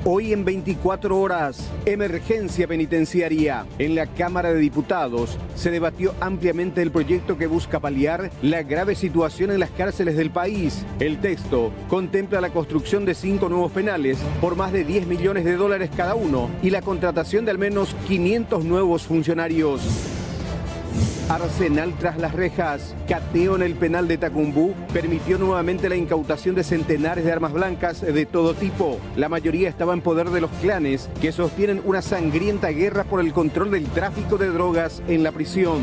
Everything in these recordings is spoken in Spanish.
Hoy en 24 horas, emergencia penitenciaria. En la Cámara de Diputados se debatió ampliamente el proyecto que busca paliar la grave situación en las cárceles del país. El texto contempla la construcción de 5 nuevos penales por más de $10 millones cada uno y la contratación de al menos 500 nuevos funcionarios. Arsenal tras las rejas. Cateo en el penal de Tacumbú permitió nuevamente la incautación de centenares de armas blancas de todo tipo. La mayoría estaba en poder de los clanes que sostienen una sangrienta guerra por el control del tráfico de drogas en la prisión.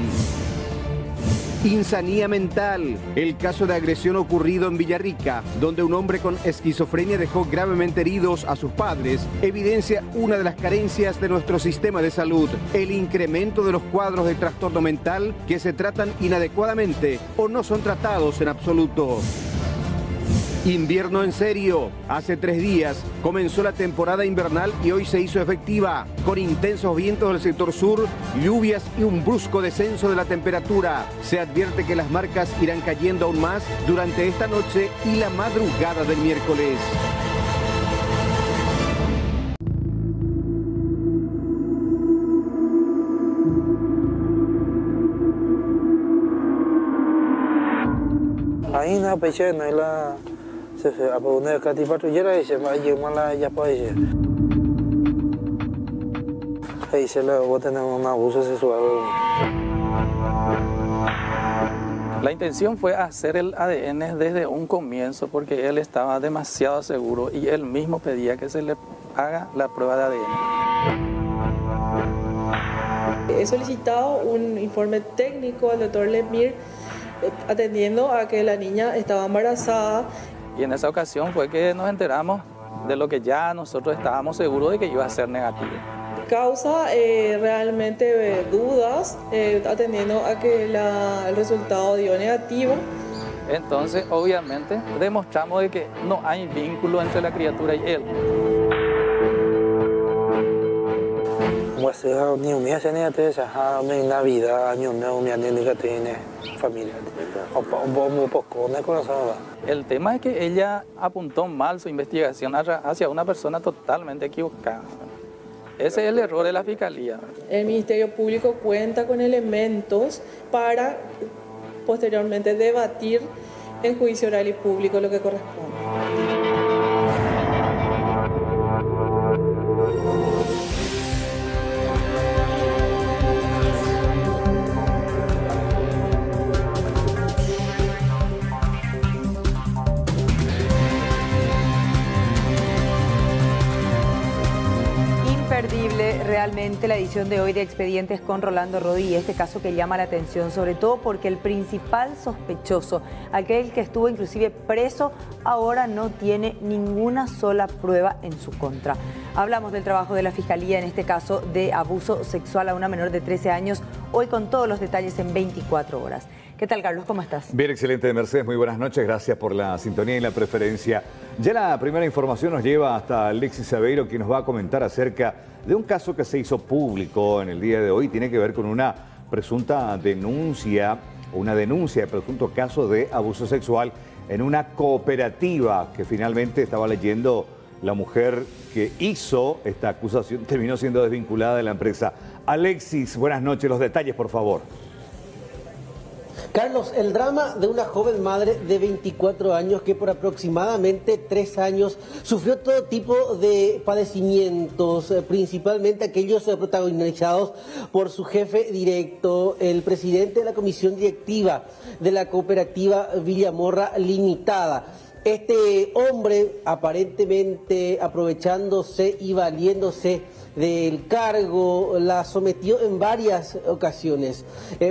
Insanía mental. El caso de agresión ocurrido en Villarrica, donde un hombre con esquizofrenia dejó gravemente heridos a sus padres, evidencia una de las carencias de nuestro sistema de salud: el incremento de los cuadros de trastorno mental que se tratan inadecuadamente o no son tratados en absoluto. Invierno en serio. Hace 3 días comenzó la temporada invernal y hoy se hizo efectiva, con intensos vientos del sector sur, lluvias y un brusco descenso de la temperatura. Se advierte que las marcas irán cayendo aún más durante esta noche y la madrugada del miércoles. Ahí na peche na la se apa una kati patrullera y se va a mala ya país. Ahí se la botan un abuso sexual. La intención fue hacer el ADN desde un comienzo porque él estaba demasiado seguro y él mismo pedía que se le haga la prueba de ADN. He solicitado un informe técnico al doctor Lemir atendiendo a que la niña estaba embarazada. Y en esa ocasión fue que nos enteramos de lo que ya nosotros estábamos seguros de que iba a ser negativo. Causa realmente dudas, atendiendo a que el resultado dio negativo. Entonces, obviamente, demostramos de que no hay vínculo entre la criatura y él. El tema es que ella apuntó mal su investigación hacia una persona totalmente equivocada. Ese es el error de la Fiscalía. El Ministerio Público cuenta con elementos para posteriormente debatir en juicio oral y público lo que corresponde. Realmente la edición de hoy de Expedientes con Rolando Rodi y este caso que llama la atención, sobre todo porque el principal sospechoso, aquel que estuvo inclusive preso, ahora no tiene ninguna sola prueba en su contra. Hablamos del trabajo de la Fiscalía en este caso de abuso sexual a una menor de 13 años, hoy con todos los detalles en 24 horas. ¿Qué tal, Carlos? ¿Cómo estás? Bien, excelente, Mercedes. Muy buenas noches. Gracias por la sintonía y la preferencia. Ya la primera información nos lleva hasta Alexis Aveiro, quien nos va a comentar acerca de un caso que se hizo público en el día de hoy. Tiene que ver con una presunta denuncia, de presunto caso de abuso sexual en una cooperativa que finalmente estaba leyendo la mujer que hizo esta acusación, terminó siendo desvinculada de la empresa. Alexis, buenas noches. Los detalles, por favor. Carlos, el drama de una joven madre de 24 años que por aproximadamente 3 años sufrió todo tipo de padecimientos, principalmente aquellos protagonizados por su jefe directo, el presidente de la comisión directiva de la cooperativa Villamorra Limitada. Este hombre, aparentemente aprovechándose y valiéndose del cargo, la sometió en varias ocasiones.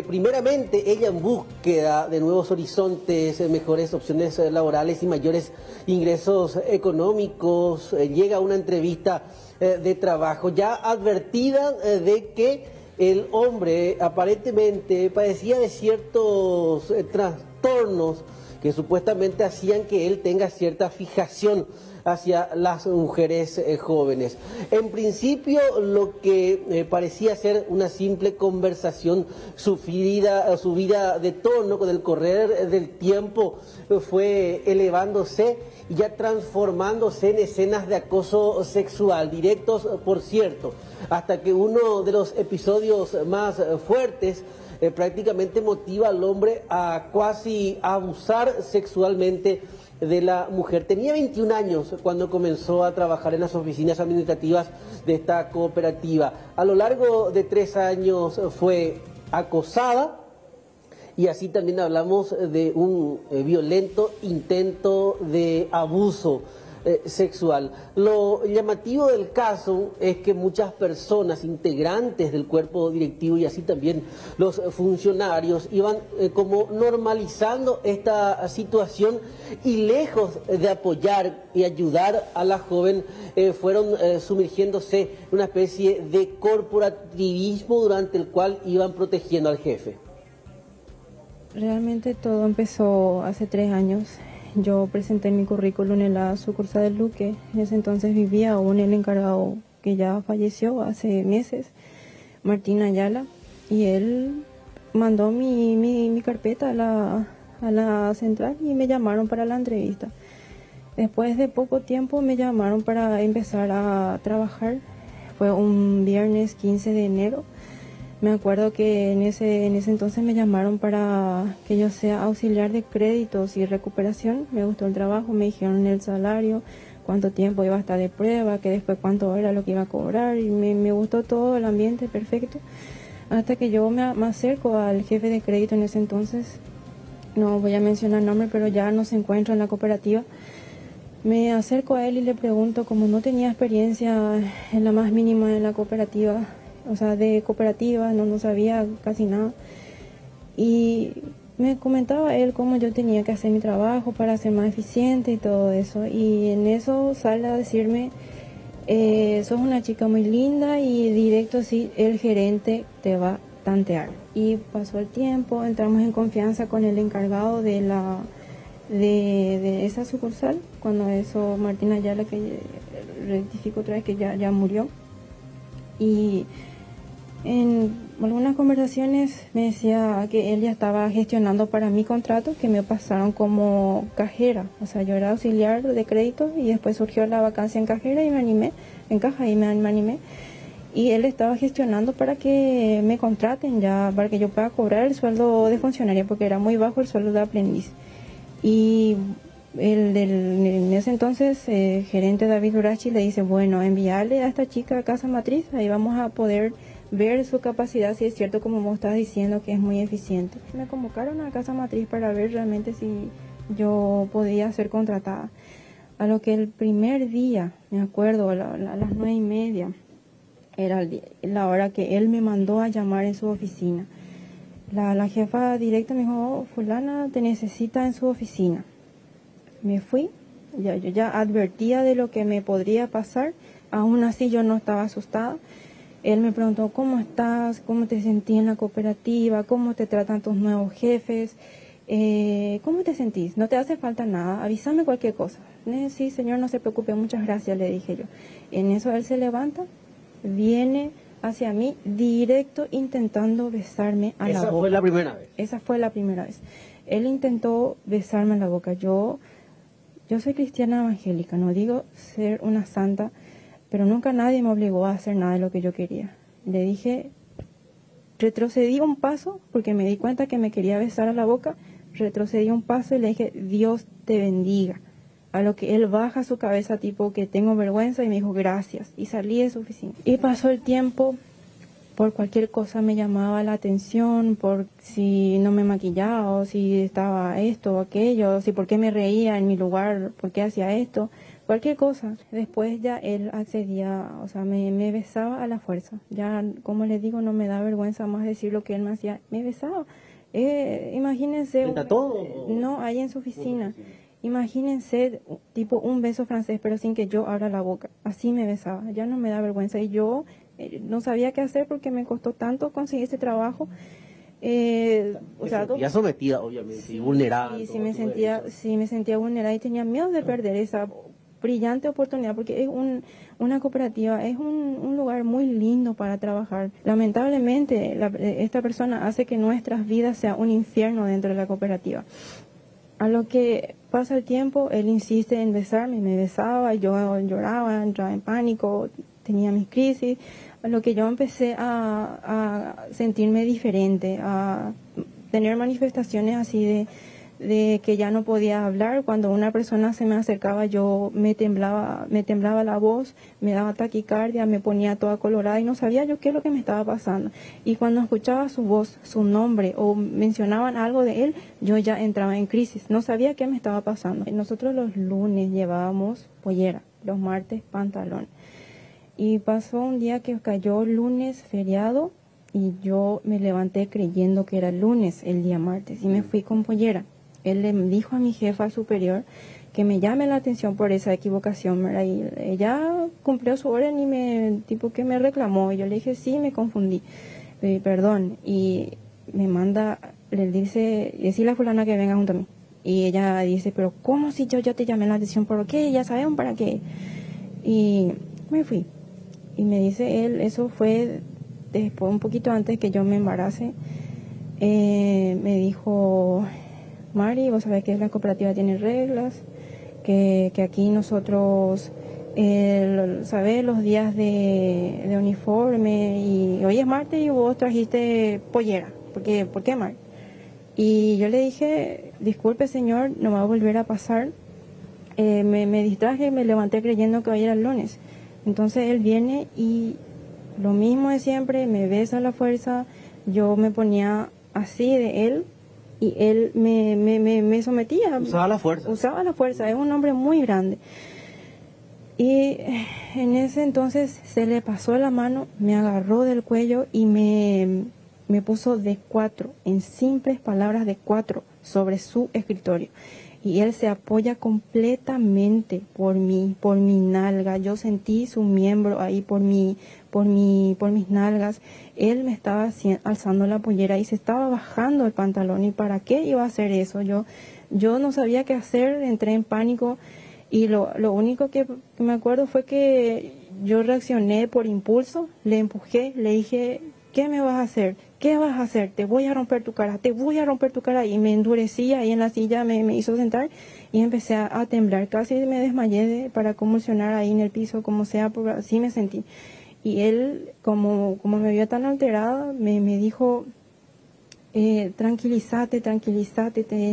Primeramente, ella en búsqueda de nuevos horizontes, mejores opciones laborales y mayores ingresos económicos, llega a una entrevista de trabajo, ya advertida de que el hombre aparentemente padecía de ciertos trastornos que supuestamente hacían que él tenga cierta fijación hacia las mujeres jóvenes. En principio, lo que parecía ser una simple conversación subida de tono con el correr del tiempo fue elevándose y ya transformándose en escenas de acoso sexual, directos por cierto, hasta que uno de los episodios más fuertes prácticamente motiva al hombre a casi abusar sexualmente de la mujer. Tenía 21 años cuando comenzó a trabajar en las oficinas administrativas de esta cooperativa. A lo largo de 3 años fue acosada y así también hablamos de un violento intento de abuso sexual. Lo llamativo del caso es que muchas personas integrantes del cuerpo directivo y así también los funcionarios iban como normalizando esta situación y lejos de apoyar y ayudar a la joven fueron sumergiéndose en una especie de corporativismo durante el cual iban protegiendo al jefe. Realmente todo empezó hace 3 años. Yo presenté mi currículum en la sucursal del Luque. En ese entonces vivía aún el encargado que ya falleció hace meses, Martín Ayala, y él mandó mi carpeta a la central y me llamaron para la entrevista. Después de poco tiempo me llamaron para empezar a trabajar. Fue un viernes 15 de enero. Me acuerdo que en ese entonces me llamaron para que yo sea auxiliar de créditos y recuperación. Me gustó el trabajo, me dijeron el salario, cuánto tiempo iba a estar de prueba, que después cuánto era lo que iba a cobrar, y me gustó todo, el ambiente perfecto. Hasta que yo me acerco al jefe de crédito en ese entonces, no voy a mencionar nombre, pero ya no se encuentra en la cooperativa. Me acerco a él y le pregunto, como no tenía experiencia en la más mínima en la cooperativa, o sea, de cooperativa, no sabía casi nada. Y me comentaba él cómo yo tenía que hacer mi trabajo para ser más eficiente y todo eso. Y en eso sale a decirme, sos una chica muy linda y directo sí, el gerente te va a tantear. Y pasó el tiempo, entramos en confianza con el encargado de esa sucursal. Cuando eso, Martín Ayala, que rectifico otra vez que ya murió. Y en algunas conversaciones me decía que él ya estaba gestionando para mi contrato, que me pasaron como cajera. O sea, yo era auxiliar de crédito y después surgió la vacancia en cajera y me animé, en caja y me animé. Y él estaba gestionando para que me contraten ya, para que yo pueda cobrar el sueldo de funcionaria, porque era muy bajo el sueldo de aprendiz. Y en ese entonces, gerente David Urachi le dice, bueno, envíale a esta chica a casa matriz, ahí vamos a poder ver su capacidad, si es cierto como vos estás diciendo que es muy eficiente. Me convocaron a casa matriz para ver realmente si yo podía ser contratada. A lo que el primer día, me acuerdo, a las 9:30, era la hora que él me mandó a llamar en su oficina. La jefa directa me dijo, oh, fulana te necesita en su oficina. Me fui, yo ya advertía de lo que me podría pasar, aún así yo no estaba asustada. Él me preguntó, ¿cómo estás? ¿Cómo te sentís en la cooperativa? ¿Cómo te tratan tus nuevos jefes? ¿Cómo te sentís? No te hace falta nada, avísame cualquier cosa. Sí, señor, no se preocupe, muchas gracias, le dije yo. En eso él se levanta, viene hacia mí directo intentando besarme a la boca. ¿Esa fue la primera vez? Esa fue la primera vez. Él intentó besarme en la boca. Yo soy cristiana evangélica, no digo ser una santa, pero nunca nadie me obligó a hacer nada de lo que yo quería. Le dije, retrocedí un paso porque me di cuenta que me quería besar a la boca, retrocedí un paso y le dije, Dios te bendiga. A lo que él baja su cabeza tipo que tengo vergüenza y me dijo gracias. Y salí de su oficina. Y pasó el tiempo, por cualquier cosa me llamaba la atención, por si no me maquillaba, o si estaba esto o aquello, si por qué me reía en mi lugar, por qué hacía esto. Cualquier cosa. Después ya él accedía, o sea, me besaba a la fuerza. Ya, como les digo, no me da vergüenza más decir lo que él me hacía. Me besaba. Imagínense. ¿Frente a todo? No, ahí en su oficina. Imagínense, tipo un beso francés, pero sin que yo abra la boca. Así me besaba. Ya no me da vergüenza. Y yo no sabía qué hacer porque me costó tanto conseguir ese trabajo. O sea, ya sometida, obviamente, y vulnerable. Sí, me sentía vulnerada y tenía miedo de perder brillante oportunidad porque es una cooperativa, es un lugar muy lindo para trabajar. Lamentablemente, esta persona hace que nuestras vidas sea un infierno dentro de la cooperativa. A lo que pasa el tiempo, él insiste en besarme, me besaba, yo lloraba, entraba en pánico, tenía mis crisis, a lo que yo empecé a sentirme diferente, a tener manifestaciones así de que ya no podía hablar. Cuando una persona se me acercaba, yo me temblaba la voz, me daba taquicardia, me ponía toda colorada y no sabía yo qué es lo que me estaba pasando. Y cuando escuchaba su voz, su nombre o mencionaban algo de él, yo ya entraba en crisis, no sabía qué me estaba pasando. Nosotros los lunes llevábamos pollera, los martes pantalón. Y pasó un día que cayó lunes feriado y yo me levanté creyendo que era lunes el día martes y me fui con pollera. Él le dijo a mi jefa superior que me llame la atención por esa equivocación, ¿verdad? Y ella cumplió su orden y me reclamó. Y yo le dije, sí, me confundí, perdón. Y me manda, le dice, decirle a fulana que venga junto a mí. Y ella dice, pero ¿cómo si yo te llamé la atención? ¿Por qué? Ya sabemos para qué. Y me fui. Y me dice él, eso fue después, un poquito antes que yo me embarace, me dijo... Mari, vos sabés que la cooperativa tiene reglas, que aquí nosotros, sabés, los días de uniforme, y hoy es martes y vos trajiste pollera, ¿por qué Mari? Y yo le dije, disculpe señor, no va a volver a pasar, me distraje y me levanté creyendo que hoy era el lunes. Entonces él viene y lo mismo de siempre, me besa a la fuerza, yo me ponía así de él, y él me sometía. Usaba la fuerza. Usaba la fuerza, es un hombre muy grande. Y en ese entonces se le pasó la mano, me agarró del cuello y me puso de 4, en simples palabras de 4, sobre su escritorio. Y él se apoya completamente por mis nalgas. Yo sentí su miembro ahí por mis nalgas. Él me estaba alzando la pollera y se estaba bajando el pantalón. ¿Y para qué iba a hacer eso? Yo no sabía qué hacer, entré en pánico. Y lo único que me acuerdo fue que yo reaccioné por impulso, le empujé, le dije, ¿qué me vas a hacer? ¿Qué vas a hacer? Te voy a romper tu cara, te voy a romper tu cara. Y me endurecí ahí en la silla, me hizo sentar y empecé a temblar. Casi me desmayé para convulsionar ahí en el piso, como sea, porque así me sentí. Y él, como me vio tan alterada, me dijo, tranquilízate,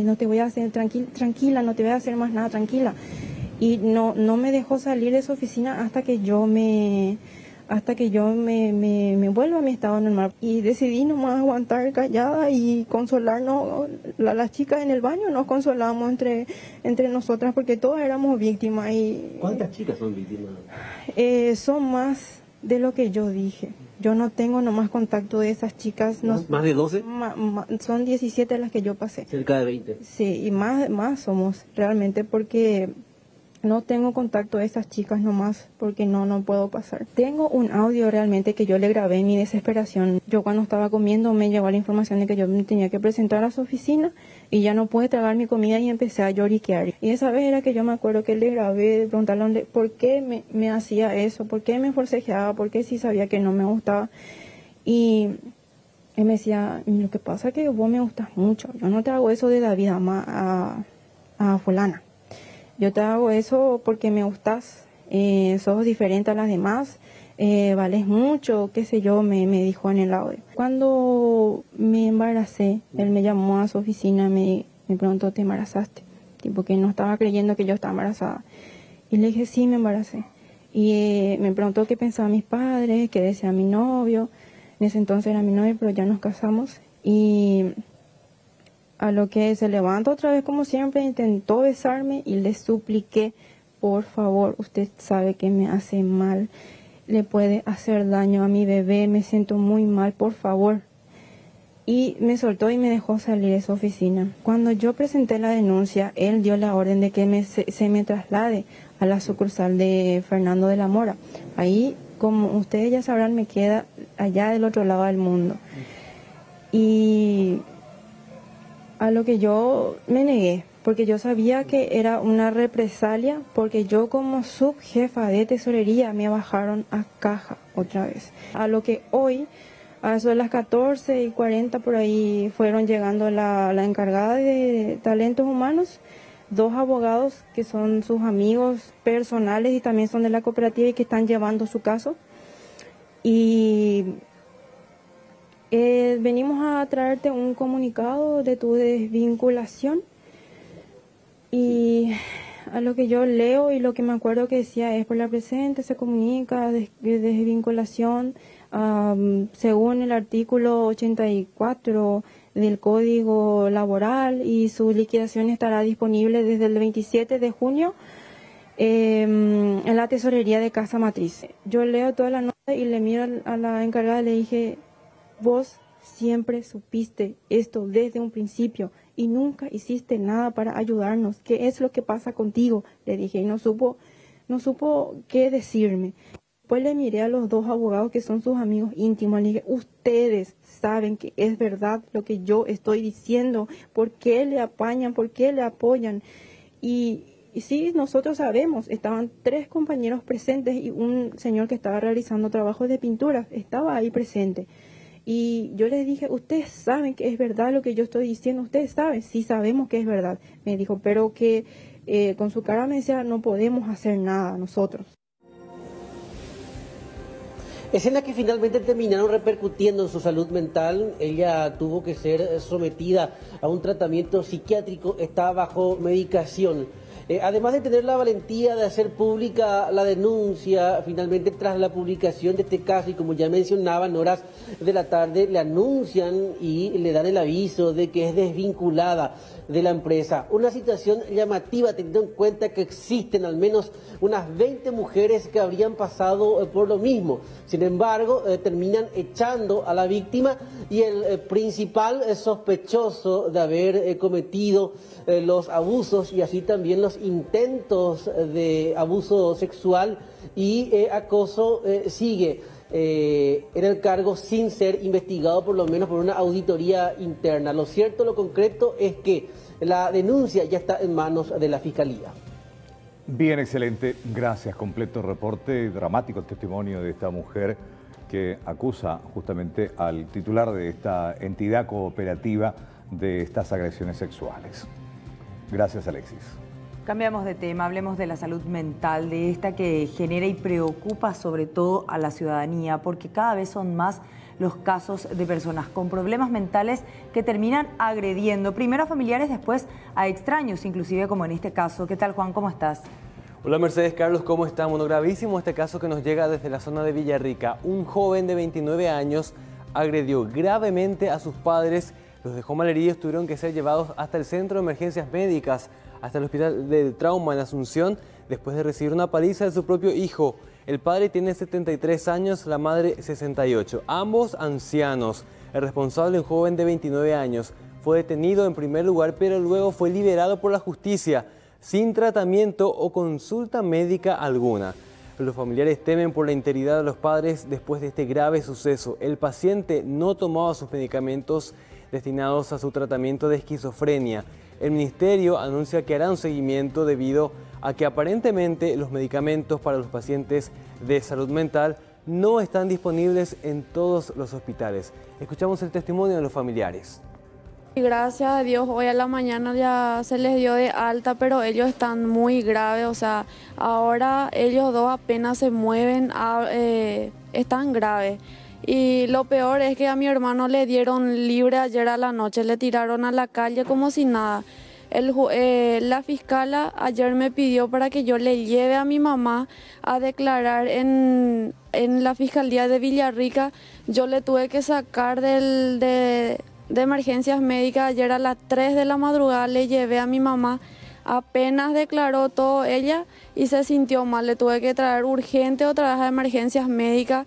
no te voy a hacer, tranquila, no te voy a hacer más nada, tranquila. Y no me dejó salir de su oficina hasta que yo me vuelva a mi estado normal. Y decidí nomás aguantar callada y consolarnos. Las chicas en el baño nos consolamos entre nosotras porque todas éramos víctimas. ¿Cuántas chicas son víctimas? Son más de lo que yo dije. Yo no tengo nomás contacto de esas chicas. ¿Más de 12? Son 17 las que yo pasé. Cerca de 20. Sí, y más somos realmente porque... No tengo contacto de esas chicas nomás porque no puedo pasar. Tengo un audio realmente que yo le grabé en mi desesperación. Yo cuando estaba comiendo me llegó la información de que yo me tenía que presentar a su oficina y ya no pude tragar mi comida y empecé a lloriquear. Y esa vez era que yo me acuerdo que le grabé, preguntarle por qué me hacía eso, por qué me forcejeaba, por qué sí sabía que no me gustaba. Y él me decía, lo que pasa es que vos me gustas mucho. Yo no te hago eso de David a fulana. Yo te hago eso porque me gustas, sos diferente a las demás, vales mucho, qué sé yo, me dijo en el audio. Cuando me embaracé, él me llamó a su oficina, me preguntó, ¿te embarazaste? Tipo que no estaba creyendo que yo estaba embarazada. Y le dije, sí, me embaracé. Y me preguntó qué pensaban mis padres, qué decía mi novio. En ese entonces era mi novio, pero ya nos casamos. Y... a lo que se levanta otra vez como siempre, intentó besarme y le supliqué, por favor, usted sabe que me hace mal, le puede hacer daño a mi bebé, me siento muy mal, por favor. Y me soltó y me dejó salir de su oficina. Cuando yo presenté la denuncia, él dio la orden de que se me traslade a la sucursal de Fernando de la Mora. Ahí, como ustedes ya sabrán, me queda allá del otro lado del mundo. Y... a lo que yo me negué, porque yo sabía que era una represalia, porque yo como subjefa de tesorería me bajaron a caja otra vez. A lo que hoy, a eso de las 14:40 por ahí, fueron llegando la encargada de talentos humanos, 2 abogados que son sus amigos personales y también son de la cooperativa y que están llevando su caso. Y venimos a traerte un comunicado de tu desvinculación. Y a lo que yo leo y lo que me acuerdo que decía es: por la presente se comunica de desvinculación según el artículo 84 del Código Laboral, y su liquidación estará disponible desde el 27 de junio en la tesorería de Casa Matriz. Yo leo toda la nota y le miro a la encargada y le dije: vos siempre supiste esto desde un principio y nunca hiciste nada para ayudarnos. ¿Qué es lo que pasa contigo?, le dije, y no supo qué decirme. Después le miré a los 2 abogados que son sus amigos íntimos, le dije: ustedes saben que es verdad lo que yo estoy diciendo, ¿por qué le apañan, por qué le apoyan? Y sí, nosotros sabemos, estaban 3 compañeros presentes y un señor que estaba realizando trabajos de pintura, estaba ahí presente. Y yo les dije: ustedes saben que es verdad lo que yo estoy diciendo, ustedes saben, sí sabemos que es verdad. Me dijo, pero que con su cara me decía: no podemos hacer nada nosotros. Escenas que finalmente terminaron repercutiendo en su salud mental. Ella tuvo que ser sometida a un tratamiento psiquiátrico, está bajo medicación. Además de tener la valentía de hacer pública la denuncia, finalmente tras la publicación de este caso, y como ya mencionaba, en horas de la tarde le anuncian y le dan el aviso de que es desvinculada de la empresa. Una situación llamativa teniendo en cuenta que existen al menos unas 20 mujeres que habrían pasado por lo mismo. Sin embargo, terminan echando a la víctima, y el principal sospechoso de haber cometido los abusos y así también los intentos de abuso sexual y acoso sigue en el cargo sin ser investigado, por lo menos por una auditoría interna. Lo cierto, lo concreto es que la denuncia ya está en manos de la Fiscalía. Bien, excelente. Gracias. Completo reporte, dramático testimonio de esta mujer que acusa justamente al titular de esta entidad cooperativa de estas agresiones sexuales. Gracias, Alexis. Cambiamos de tema, hablemos de la salud mental, de esta que genera y preocupa sobre todo a la ciudadanía, porque cada vez son más los casos de personas con problemas mentales que terminan agrediendo primero a familiares, después a extraños, inclusive como en este caso. ¿Qué tal, Juan? ¿Cómo estás? Hola Mercedes, Carlos, ¿cómo están? Bueno, gravísimo este caso que nos llega desde la zona de Villarrica. Un joven de 29 años agredió gravemente a sus padres, los dejó malheridos, tuvieron que ser llevados hasta el Centro de Emergencias Médicas, hasta el Hospital de Trauma en Asunción, después de recibir una paliza de su propio hijo. El padre tiene 73 años, la madre 68, ambos ancianos. El responsable, un joven de 29 años, fue detenido en primer lugar, pero luego fue liberado por la justicia, sin tratamiento o consulta médica alguna. Los familiares temen por la integridad de los padres después de este grave suceso. El paciente no tomaba sus medicamentos destinados a su tratamiento de esquizofrenia. El ministerio anuncia que hará un seguimiento debido a que aparentemente los medicamentos para los pacientes de salud mental no están disponibles en todos los hospitales. Escuchamos el testimonio de los familiares. Gracias a Dios, hoy a la mañana ya se les dio de alta, pero ellos están muy graves, o sea, ahora ellos 2 apenas se mueven, están graves. Y lo peor es que a mi hermano le dieron libre ayer a la noche, le tiraron a la calle como si nada. La fiscala ayer me pidió para que yo le lleve a mi mamá a declarar en la Fiscalía de Villarrica. Yo le tuve que sacar de emergencias médicas ayer a las 3 de la madrugada, le llevé a mi mamá. Apenas declaró todo ella y se sintió mal, le tuve que traer urgente otra vez a emergencias médicas.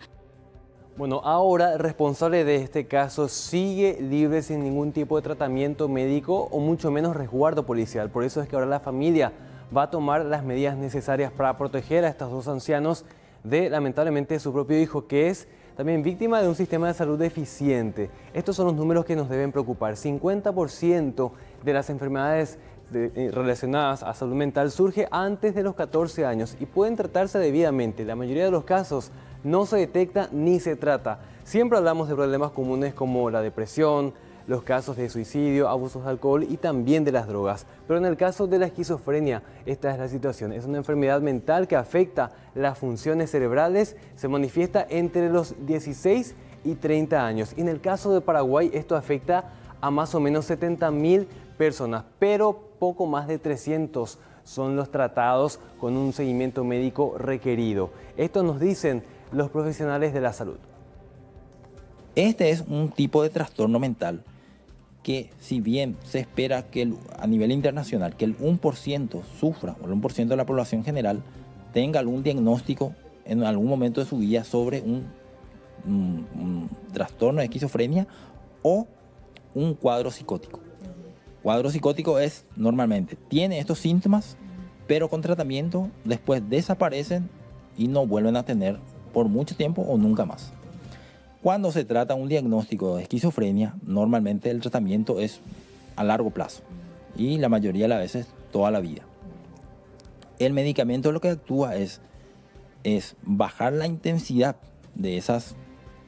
Bueno, ahora el responsable de este caso sigue libre sin ningún tipo de tratamiento médico o mucho menos resguardo policial. Por eso es que ahora la familia va a tomar las medidas necesarias para proteger a estos 2 ancianos de, lamentablemente, su propio hijo, que es también víctima de un sistema de salud deficiente. Estos son los números que nos deben preocupar. 50% de las enfermedades relacionadas a salud mental surge antes de los 14 años y pueden tratarse debidamente. La mayoría de los casos no se detecta ni se trata. Siempre hablamos de problemas comunes como la depresión, los casos de suicidio, abusos de alcohol y también de las drogas. Pero en el caso de la esquizofrenia, esta es la situación. Es una enfermedad mental que afecta las funciones cerebrales, se manifiesta entre los 16 y 30 años. Y en el caso de Paraguay, esto afecta a más o menos 70.000 personas, pero poco más de 300 son los tratados con un seguimiento médico requerido. Esto nos dicen los profesionales de la salud. Este es un tipo de trastorno mental que, si bien se espera que a nivel internacional que el 1% sufra, o el 1% de la población general tenga algún diagnóstico en algún momento de su vida sobre un trastorno de esquizofrenia o un cuadro psicótico. Cuadro psicótico es normalmente, tiene estos síntomas, pero con tratamiento después desaparecen y no vuelven a tener por mucho tiempo o nunca más. Cuando se trata un diagnóstico de esquizofrenia, normalmente el tratamiento es a largo plazo y la mayoría de las veces toda la vida. El medicamento lo que actúa es bajar la intensidad de esas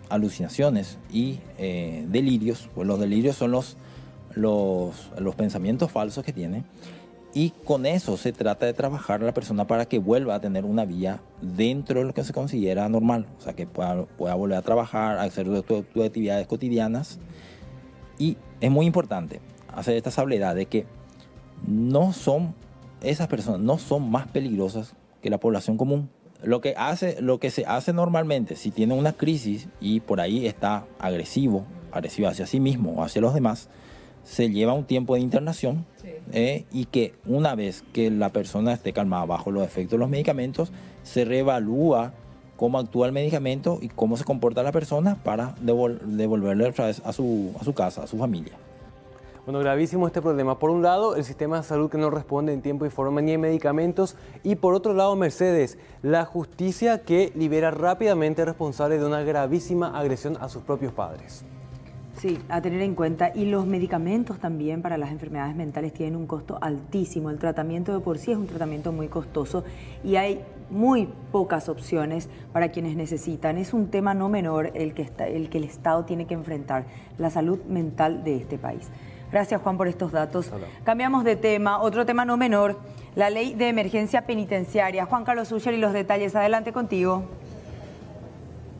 alucinaciones y delirios. Pues los delirios son los pensamientos falsos que tiene, y con eso se trata de trabajar a la persona para que vuelva a tener una vida dentro de lo que se considera normal, o sea, que pueda volver a trabajar, a hacer tus actividades cotidianas. Y es muy importante hacer esta salvedad de que esas personas no son más peligrosas que la población común. Lo que se hace normalmente, si tiene una crisis y por ahí está agresivo hacia sí mismo o hacia los demás, se lleva un tiempo de internación, y que una vez que la persona esté calmada bajo los efectos de los medicamentos, se reevalúa cómo actúa el medicamento y cómo se comporta la persona para devolverle otra vez a su casa, a su familia. Bueno, gravísimo este problema. Por un lado, el sistema de salud que no responde en tiempo y forma ni en medicamentos. Y por otro lado, Mercedes, la justicia que libera rápidamente al responsable de una gravísima agresión a sus propios padres. Sí, a tener en cuenta. Y los medicamentos también para las enfermedades mentales tienen un costo altísimo. El tratamiento de por sí es un tratamiento muy costoso y hay muy pocas opciones para quienes necesitan. Es un tema no menor el que el Estado tiene que enfrentar, la salud mental de este país. Gracias, Juan, por estos datos. Hola. Cambiamos de tema, otro tema no menor, la ley de emergencia penitenciaria. Juan Carlos Uller y los detalles. Adelante contigo.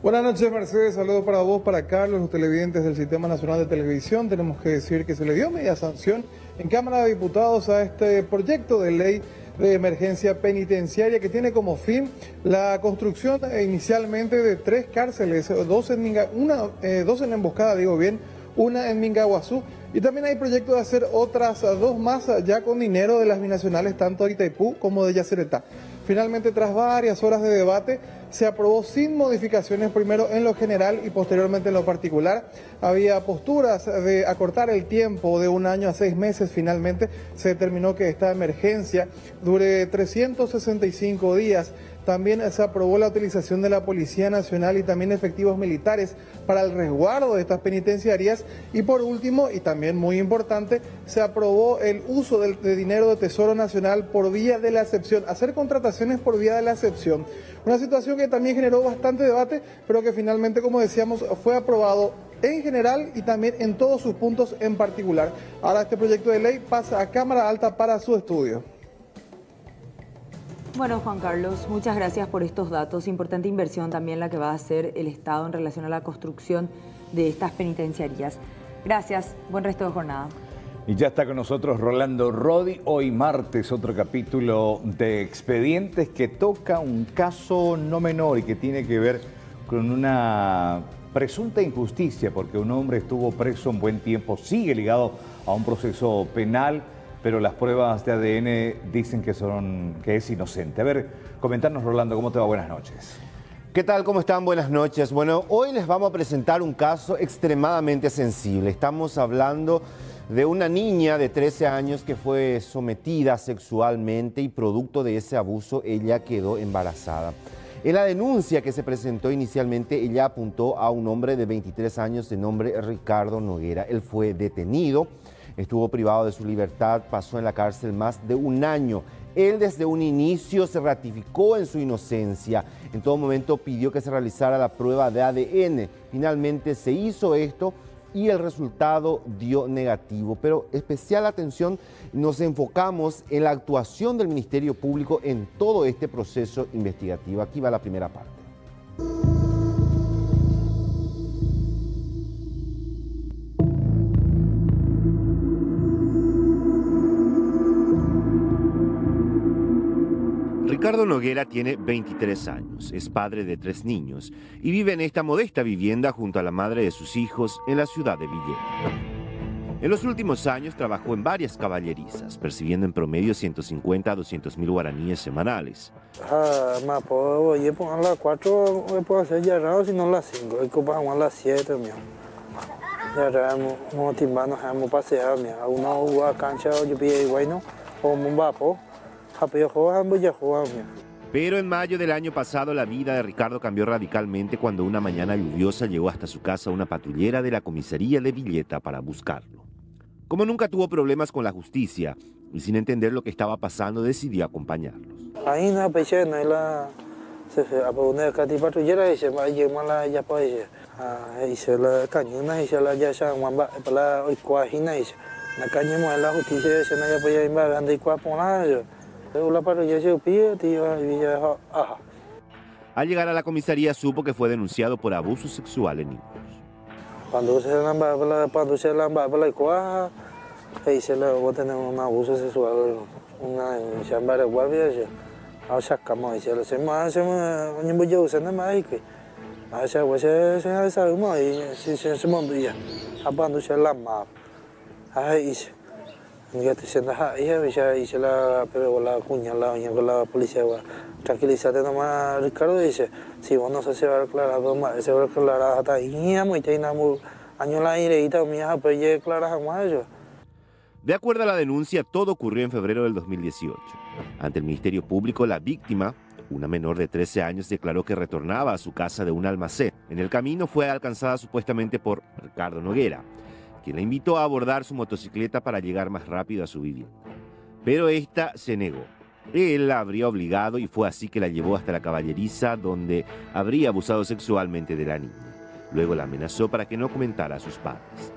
Buenas noches, Mercedes. Saludos para vos, para Carlos, los televidentes del Sistema Nacional de Televisión. Tenemos que decir que se le dio media sanción en Cámara de Diputados a este proyecto de ley de emergencia penitenciaria que tiene como fin la construcción inicialmente de 3 cárceles, dos en Emboscada, una en Mingaguazú, y también hay proyecto de hacer otras 2 más ya con dinero de las binacionales tanto de Itaipú como de Yacyretá. Finalmente, tras varias horas de debate, se aprobó sin modificaciones, primero en lo general y posteriormente en lo particular. Había posturas de acortar el tiempo de 1 año a 6 meses. Finalmente se determinó que esta emergencia dure 365 días. También se aprobó la utilización de la Policía Nacional y también efectivos militares para el resguardo de estas penitenciarias. Y por último, y también muy importante, se aprobó el uso de dinero de Tesoro Nacional por vía de la excepción, hacer contrataciones por vía de la excepción. Una situación que también generó bastante debate, pero que finalmente, como decíamos, fue aprobado en general y también en todos sus puntos en particular. Ahora este proyecto de ley pasa a Cámara Alta para su estudio. Bueno, Juan Carlos, muchas gracias por estos datos. Importante inversión también la que va a hacer el Estado en relación a la construcción de estas penitenciarías. Gracias, buen resto de jornada. Y ya está con nosotros Rolando Rodi. Hoy martes, otro capítulo de Expedientes que toca un caso no menor y que tiene que ver con una presunta injusticia, porque un hombre estuvo preso un buen tiempo, sigue ligado a un proceso penal, pero las pruebas de ADN dicen que es inocente. A ver, comentarnos, Rolando, ¿cómo te va? Buenas noches. ¿Qué tal? ¿Cómo están? Buenas noches. Bueno, hoy les vamos a presentar un caso extremadamente sensible. Estamos hablando de una niña de 13 años que fue sometida sexualmente y producto de ese abuso ella quedó embarazada. En la denuncia que se presentó inicialmente, ella apuntó a un hombre de 23 años de nombre Ricardo Noguera. Él fue detenido. Estuvo privado de su libertad, pasó en la cárcel más de un año. Él desde un inicio se ratificó en su inocencia. En todo momento pidió que se realizara la prueba de ADN. Finalmente se hizo esto y el resultado dio negativo. Pero especial atención nos enfocamos en la actuación del Ministerio Público en todo este proceso investigativo. Aquí va la primera parte. Ricardo Noguera tiene 23 años, es padre de 3 niños y vive en esta modesta vivienda junto a la madre de sus hijos en la ciudad de Villeta. En los últimos años trabajó en varias caballerizas, percibiendo en promedio 150 a 200 mil guaraníes semanales. Oye, pues a las 4 me puedo hacer ya raro, si no a las 5, hay que pasar a las 7, ya hemos timbado, hemos paseado, a una jugada cancha, yo pide igual, ¿no? O un vapo. Pero en mayo del año pasado la vida de Ricardo cambió radicalmente cuando una mañana lluviosa llegó hasta su casa una patrullera de la comisaría de Villeta para buscarlo. Como nunca tuvo problemas con la justicia y sin entender lo que estaba pasando, decidió acompañarlos. Ahí no pensé en la una patrullera y se va a llevar ya para y se la cañona y se la ya se va para la cuajina y la cañona la justicia se no ya podía ir a andar y cuaponar. Al llegar a la comisaría supo que fue denunciado por abuso sexual en niños. Cuando se lamba para la cuaja, ahí se le va a tener un abuso sexual, una denuncia en varias guardias, ahora sacamos y se le hace más, se me voy a usar nada más y que se sabe más y se mondía, cuando se lamba, ahí se ya te sientas ahí, y la cuña, la policía, tranquilízate nomás, Ricardo dice, si vos no se va a aclarar, se va a aclarar hasta ahí, y te años la aireita, mía, pero ya aclaras jamás yo. De acuerdo a la denuncia, todo ocurrió en febrero del 2018. Ante el Ministerio Público, la víctima, una menor de 13 años, declaró que retornaba a su casa de un almacén. En el camino fue alcanzada supuestamente por Ricardo Noguera, quien la invitó a abordar su motocicleta para llegar más rápido a su vivienda. Pero esta se negó. Él la habría obligado y fue así que la llevó hasta la caballeriza donde habría abusado sexualmente de la niña. Luego la amenazó para que no comentara a sus padres.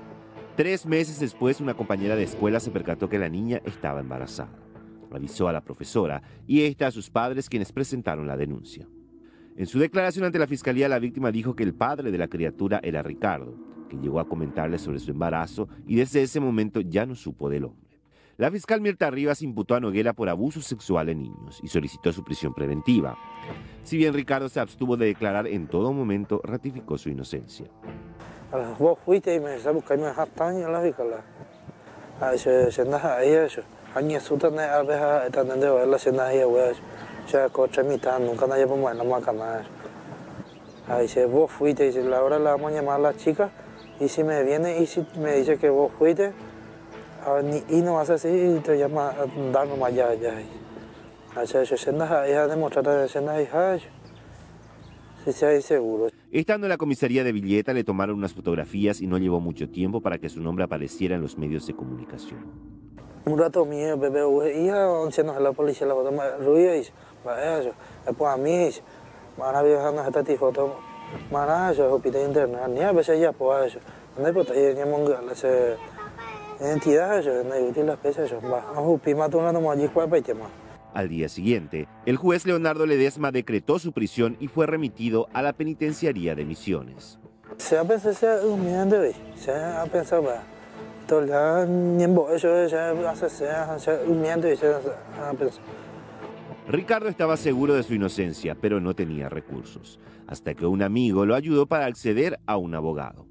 3 meses después, una compañera de escuela se percató que la niña estaba embarazada. Avisó a la profesora y esta a sus padres, quienes presentaron la denuncia. En su declaración ante la fiscalía, la víctima dijo que el padre de la criatura era Ricardo, que llegó a comentarle sobre su embarazo y desde ese momento ya no supo del hombre. La fiscal Mirta Rivas imputó a Noguera por abuso sexual en niños y solicitó su prisión preventiva. Si bien Ricardo se abstuvo de declarar en todo momento, ratificó su inocencia. Vos fuiste y me empezaste a buscarme a Jastán y a la fiscal. Se anda ahí eso. Años sutan a veces están de la cena ahí, güey. Ya coche mitad, nunca nadie puede mover la máquina. Ahí dice, vos fuiste, y la hora la vamos a llamar a la chica. Y si me viene y si me dice que vos fuiste, y no hace así, y te llama a dar nomás ya. Así se anda ahí a demostrar que se anda ahí, si se hay seguro. Estando en la comisaría de Villeta, le tomaron unas fotografías y no llevó mucho tiempo para que su nombre apareciera en los medios de comunicación. Un rato mío, bebé, y se nos la policía la foto más ruido, y va eso. Después a mí, van viajando esta foto. Mana eso hospital internet ni a veces ya pues eso no puedo ir ni monga las entidades eso no útil las pesas eso va a upima tomando más allí para tema. Al día siguiente, el juez Leonardo Ledesma decretó su prisión y fue remitido a la penitenciaría de Misiones. Se ha pensado un millón de veces, se ha pensado todo ya ni en eso se hace un millón de veces ha pensado. Ricardo estaba seguro de su inocencia, pero no tenía recursos, hasta que un amigo lo ayudó para acceder a un abogado.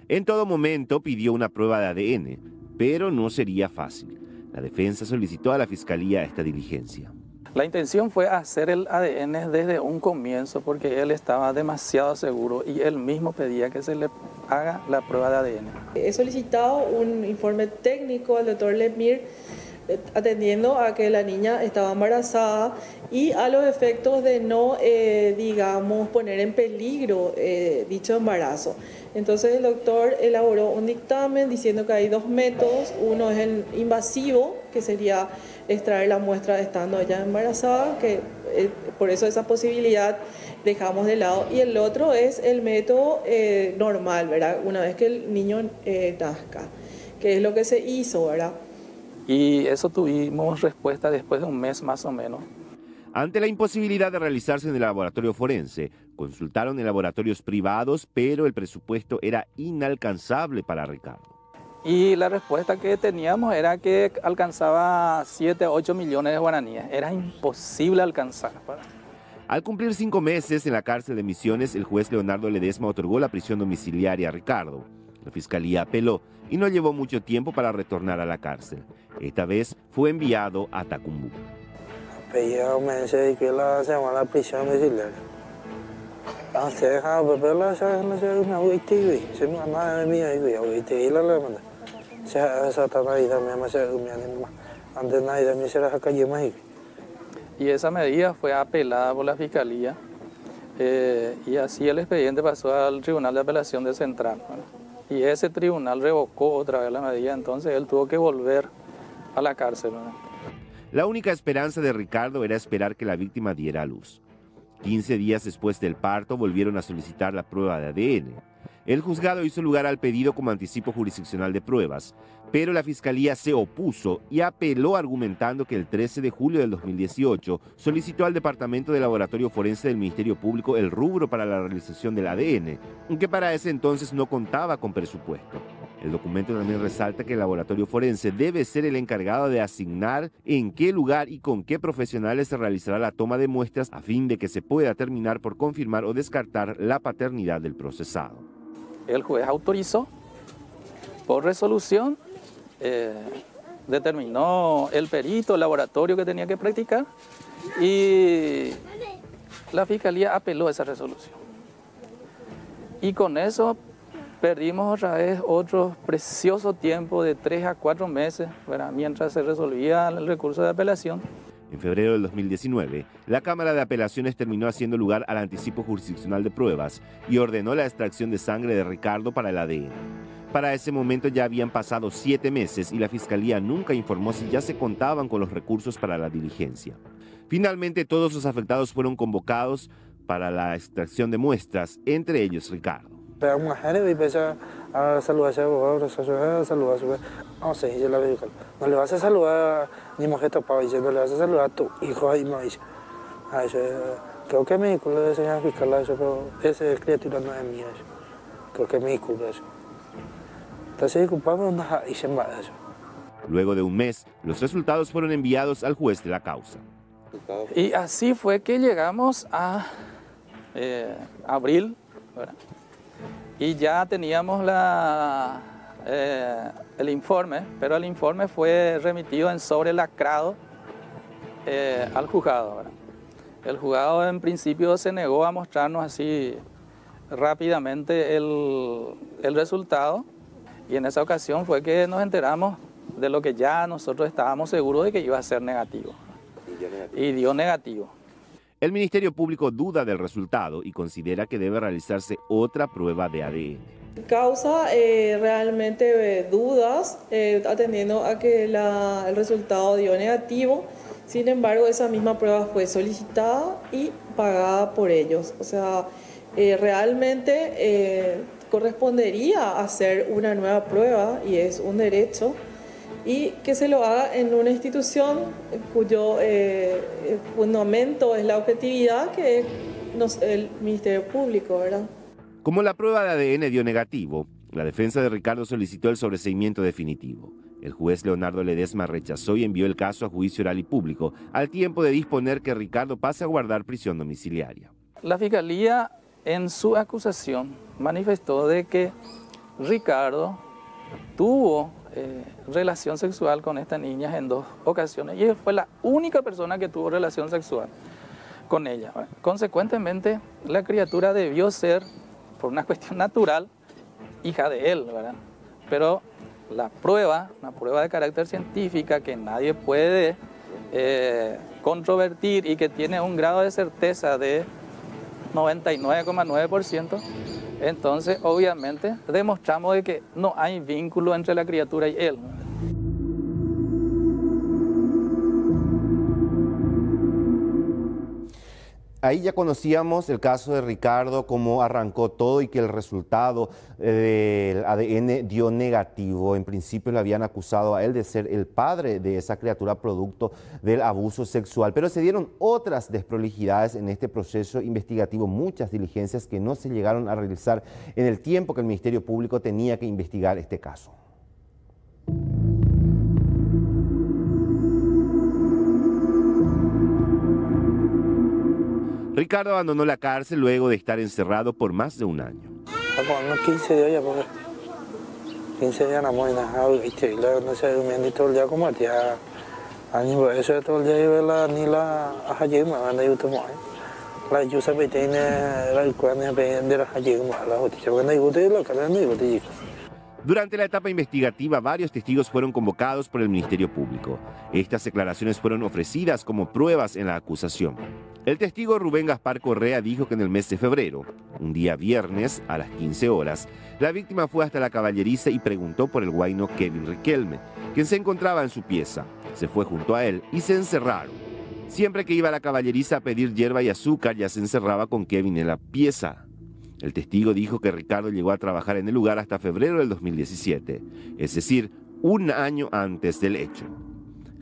En todo momento pidió una prueba de ADN, pero no sería fácil. La defensa solicitó a la fiscalía esta diligencia. La intención fue hacer el ADN desde un comienzo porque él estaba demasiado seguro y él mismo pedía que se le haga la prueba de ADN. He solicitado un informe técnico al doctor Lemir atendiendo a que la niña estaba embarazada y a los efectos de no, digamos, poner en peligro dicho embarazo. Entonces el doctor elaboró un dictamen diciendo que hay dos métodos. Uno es el invasivo, que sería extraer la muestra estando ella embarazada, que por eso esa posibilidad dejamos de lado. Y el otro es el método normal, ¿verdad? Una vez que el niño nazca, que es lo que se hizo, ¿verdad? Y eso tuvimos respuesta después de un mes más o menos. Ante la imposibilidad de realizarse en el laboratorio forense, consultaron en laboratorios privados, pero el presupuesto era inalcanzable para Ricardo. Y la respuesta que teníamos era que alcanzaba 7 a 8 millones de guaraníes. Era imposible alcanzar. Al cumplir 5 meses en la cárcel de Misiones, el juez Leonardo Ledesma otorgó la prisión domiciliaria a Ricardo. La fiscalía apeló y no llevó mucho tiempo para retornar a la cárcel. Esta vez fue enviado a Tacumbú. Pedía un mes y que la se llama la prisión domiciliaria. Se dejaba papel, se me agüite y se me amaba de mí y agüite y la manda. Se esa Navidad me ama se me anima. Antes de Navidad me será calle más. Y esa medida fue apelada por la fiscalía y así el expediente pasó al Tribunal de Apelación de Central. Y ese tribunal revocó otra vez la medida, entonces él tuvo que volver a la cárcel. La única esperanza de Ricardo era esperar que la víctima diera a luz. 15 días después del parto volvieron a solicitar la prueba de ADN. El juzgado hizo lugar al pedido como anticipo jurisdiccional de pruebas, pero la fiscalía se opuso y apeló argumentando que el 13 de julio del 2018 solicitó al Departamento de Laboratorio Forense del Ministerio Público el rubro para la realización del ADN, que para ese entonces no contaba con presupuesto. El documento también resalta que el laboratorio forense debe ser el encargado de asignar en qué lugar y con qué profesionales se realizará la toma de muestras a fin de que se pueda terminar por confirmar o descartar la paternidad del procesado. El juez autorizó, por resolución, determinó el perito, el laboratorio que tenía que practicar y la fiscalía apeló esa resolución. Y con eso perdimos otra vez otro precioso tiempo de 3 a 4 meses, ¿verdad?, mientras se resolvía el recurso de apelación. En febrero del 2019, la Cámara de Apelaciones terminó haciendo lugar al anticipo jurisdiccional de pruebas y ordenó la extracción de sangre de Ricardo para el ADN. Para ese momento ya habían pasado 7 meses y la Fiscalía nunca informó si ya se contaban con los recursos para la diligencia. Finalmente, todos los afectados fueron convocados para la extracción de muestras, entre ellos Ricardo. Pero una mujer y empieza a saludar a ese abogado, a saludar a su... No sé, yo la veo. No le vas a saludar ni mujer tapado, dice, no le vas a saludar a tu hijo ahí, no dice. Creo que es mi disculpa de señora fiscal, eso, pero esa criatura no es mía, eso. Creo que es mi disculpa eso. Entonces disculpame, no dice más eso. Luego de un mes, los resultados fueron enviados al juez de la causa. Y así fue que llegamos a abril, ¿verdad? Y ya teníamos el informe, pero el informe fue remitido en sobrelacrado al juzgado, ¿verdad? El juzgado en principio se negó a mostrarnos así rápidamente el resultado y en esa ocasión fue que nos enteramos de lo que ya nosotros estábamos seguros de que iba a ser negativo. Y dio negativo. El Ministerio Público duda del resultado y considera que debe realizarse otra prueba de ADN. Causa realmente dudas, atendiendo a que el resultado dio negativo. Sin embargo, esa misma prueba fue solicitada y pagada por ellos. O sea, realmente correspondería hacer una nueva prueba y es un derecho. Y que se lo haga en una institución cuyo fundamento es la objetividad, que es el Ministerio Público, ¿verdad? Como la prueba de ADN dio negativo, la defensa de Ricardo solicitó el sobreseimiento definitivo. El juez Leonardo Ledesma rechazó y envió el caso a juicio oral y público, al tiempo de disponer que Ricardo pase a guardar prisión domiciliaria. La Fiscalía, en su acusación, manifestó de que Ricardo tuvo relación sexual con esta niña en 2 ocasiones y él fue la única persona que tuvo relación sexual con ella. Consecuentemente, la criatura debió ser, por una cuestión natural, hija de él, ¿verdad? Pero la prueba, una prueba de carácter científica que nadie puede controvertir y que tiene un grado de certeza de 99,9%, entonces obviamente demostramos de que no hay vínculo entre la criatura y él. Ahí ya conocíamos el caso de Ricardo, cómo arrancó todo y que el resultado del ADN dio negativo. En principio le habían acusado a él de ser el padre de esa criatura producto del abuso sexual. Pero se dieron otras desprolijidades en este proceso investigativo, muchas diligencias que no se llegaron a realizar en el tiempo que el Ministerio Público tenía que investigar este caso. Ricardo abandonó la cárcel luego de estar encerrado por más de un año. Unos 15 días ya, porque 15 días no me dejado, y luego no sé, durmiendo todo el día como tía. Ani por eso todo el día iba ni la haji me van a ir tomar. La yo sabe tiene la cuerda de la haji me la hotel, cuando yo te lo que no digo te digo. Durante la etapa investigativa, varios testigos fueron convocados por el Ministerio Público. Estas declaraciones fueron ofrecidas como pruebas en la acusación. El testigo Rubén Gaspar Correa dijo que en el mes de febrero, un día viernes a las 15 horas, la víctima fue hasta la caballeriza y preguntó por el huayno Kevin Riquelme, quien se encontraba en su pieza. Se fue junto a él y se encerraron. Siempre que iba a la caballeriza a pedir hierba y azúcar, ya se encerraba con Kevin en la pieza. El testigo dijo que Ricardo llegó a trabajar en el lugar hasta febrero del 2017, es decir, un año antes del hecho.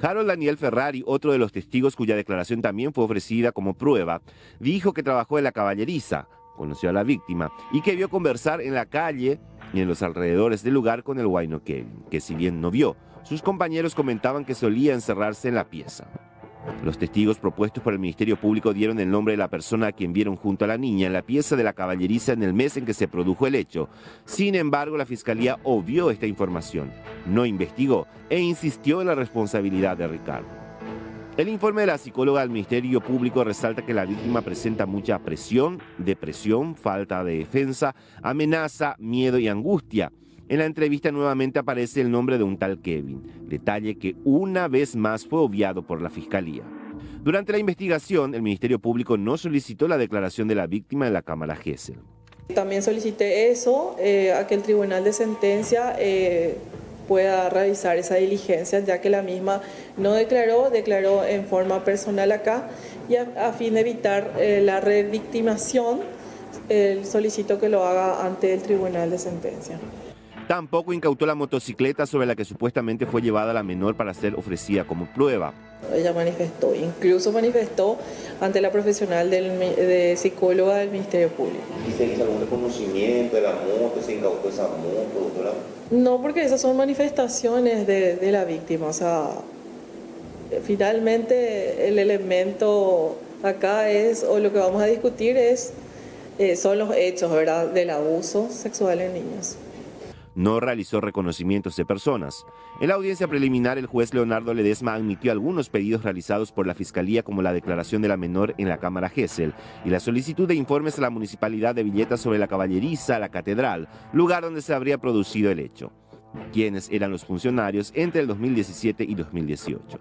Harold Daniel Ferrari, otro de los testigos cuya declaración también fue ofrecida como prueba, dijo que trabajó en la caballeriza, conoció a la víctima y que vio conversar en la calle y en los alrededores del lugar con el huayno Kevin, que si bien no vio, sus compañeros comentaban que solía encerrarse en la pieza. Los testigos propuestos por el Ministerio Público dieron el nombre de la persona a quien vieron junto a la niña en la pieza de la caballeriza en el mes en que se produjo el hecho. Sin embargo, la Fiscalía obvió esta información, no investigó e insistió en la responsabilidad de Ricardo. El informe de la psicóloga del Ministerio Público resalta que la víctima presenta mucha presión, depresión, falta de defensa, amenaza, miedo y angustia. En la entrevista nuevamente aparece el nombre de un tal Kevin, detalle que una vez más fue obviado por la Fiscalía. Durante la investigación, el Ministerio Público no solicitó la declaración de la víctima en la Cámara Gesell. También solicité eso, a que el Tribunal de Sentencia pueda realizar esa diligencia, ya que la misma no declaró en forma personal acá, y a fin de evitar la revictimación, solicito que lo haga ante el Tribunal de Sentencia. Tampoco incautó la motocicleta sobre la que supuestamente fue llevada la menor para ser ofrecida como prueba. Ella incluso manifestó ante la profesional de psicóloga del Ministerio Público. ¿Y se hizo algún reconocimiento de la moto? ¿Se incautó esa moto, doctora? No, porque esas son manifestaciones de la víctima. O sea, finalmente el elemento acá es, o lo que vamos a discutir son los hechos, ¿verdad?, del abuso sexual en niños. No realizó reconocimientos de personas. En la audiencia preliminar, el juez Leonardo Ledesma admitió algunos pedidos realizados por la Fiscalía, como la declaración de la menor en la Cámara Gesell y la solicitud de informes a la Municipalidad de Villeta sobre la caballeriza, la catedral, lugar donde se habría producido el hecho. ¿Quiénes eran los funcionarios entre el 2017 y 2018?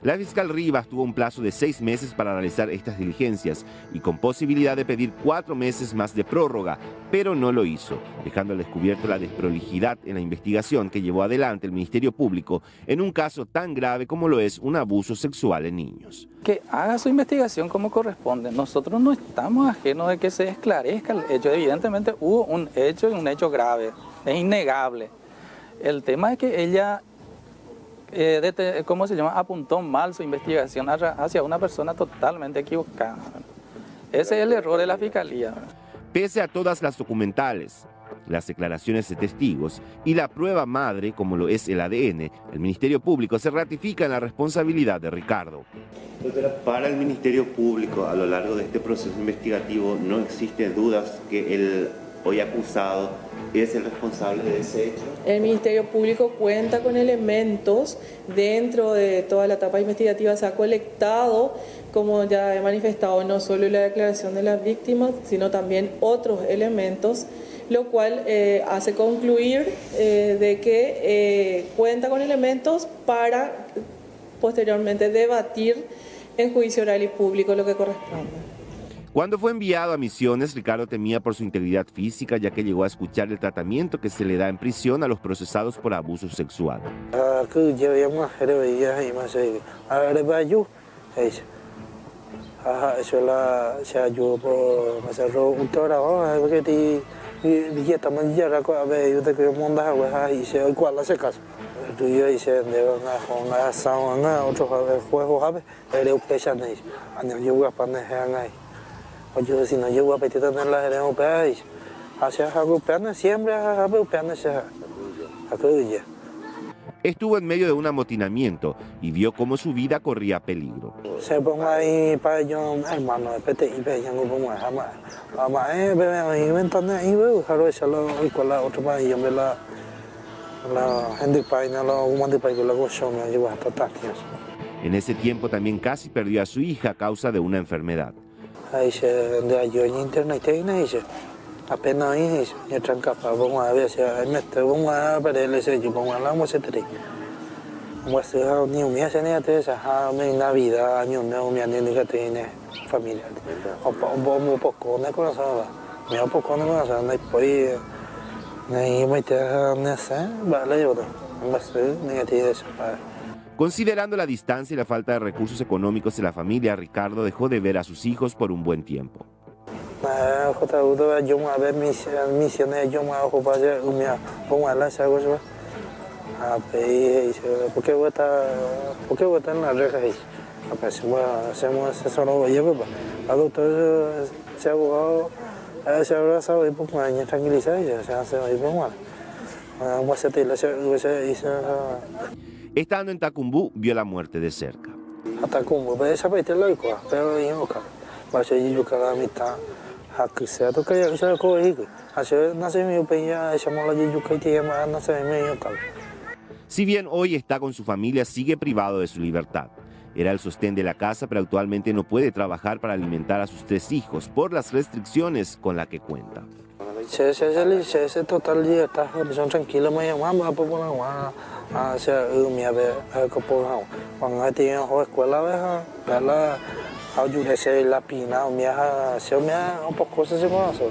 La fiscal Rivas tuvo un plazo de 6 meses para realizar estas diligencias y con posibilidad de pedir 4 meses más de prórroga, pero no lo hizo, dejando al descubierto la desprolijidad en la investigación que llevó adelante el Ministerio Público en un caso tan grave como lo es un abuso sexual en niños. Que haga su investigación como corresponde. Nosotros no estamos ajenos de que se esclarezca el hecho. Evidentemente hubo un hecho y un hecho grave, es innegable. El tema es que ella apuntó mal su investigación hacia una persona totalmente equivocada. Ese es el error de la Fiscalía. Pese a todas las documentales, las declaraciones de testigos y la prueba madre, como lo es el ADN, el Ministerio Público se ratifica en la responsabilidad de Ricardo. Doctora, para el Ministerio Público, a lo largo de este proceso investigativo, no existen dudas que el hoy acusado es el responsable de ese hecho. El Ministerio Público cuenta con elementos dentro de toda la etapa investigativa. Se ha colectado, como ya he manifestado, no solo la declaración de las víctimas, sino también otros elementos, lo cual hace concluir de que cuenta con elementos para posteriormente debatir en juicio oral y público lo que corresponde. Cuando fue enviado a Misiones, Ricardo temía por su integridad física, ya que llegó a escuchar el tratamiento que se le da en prisión a los procesados por abuso sexual. Oye, si no llego a pedir en la europea, hacia europeana siempre a europeana se acudía. Estuvo en medio de un amotinamiento y vio cómo su vida corría peligro. Se pongo ahí para yo, hermano, pete y ve, ya no pongo jamás. Mamá, bebé, inventando ahí, veo, jaro, esa lo, y con la otra para yo, la gente paina, la humana para que la gozo me lleva hasta tantos. En ese tiempo también casi perdió a su hija a causa de una enfermedad. Ahí se de yo en internet y se apenas ahí se tranca para vamos a ver si me estoy vamos a ver ese yo vamos a la vamos a tener vamos a ni un mes ni a tres a mi Navidad año nuevo mi niño que tiene familia un poco no conozco me un poco no conozco no puede ni me te no sé vale yo no sé negativo eso para. Considerando la distancia y la falta de recursos económicos de la familia, Ricardo dejó de ver a sus hijos por un buen tiempo. Yo a ver misiones, yo me hago para hacer pongo a las aguas. ¿Por qué voy a estar en la reja ahí? Hacemos eso, no voy a ver. El doctor se ha abogado, se ha abrazado y pongo a tranquilizar y se hace ahí pongo. Vamos a hacer Estando en Tacumbú, vio la muerte de cerca. A Tacumbú, pero esa parte la igual, pero yo acá. Va a ir yo cada mitad. A que sea toca ya se coge. Así nace mi peña, llamó la yuca y te llama, nace mi acá. Si bien hoy está con su familia, sigue privado de su libertad. Era el sostén de la casa, pero actualmente no puede trabajar para alimentar a sus 3 hijos por las restricciones con las que cuenta. Se total libertad, son tranquilos, me llaman, va a poner a sea mi ave a copo cuando tiene escuela veja la ayudarse la pina mi se me un poco se conoce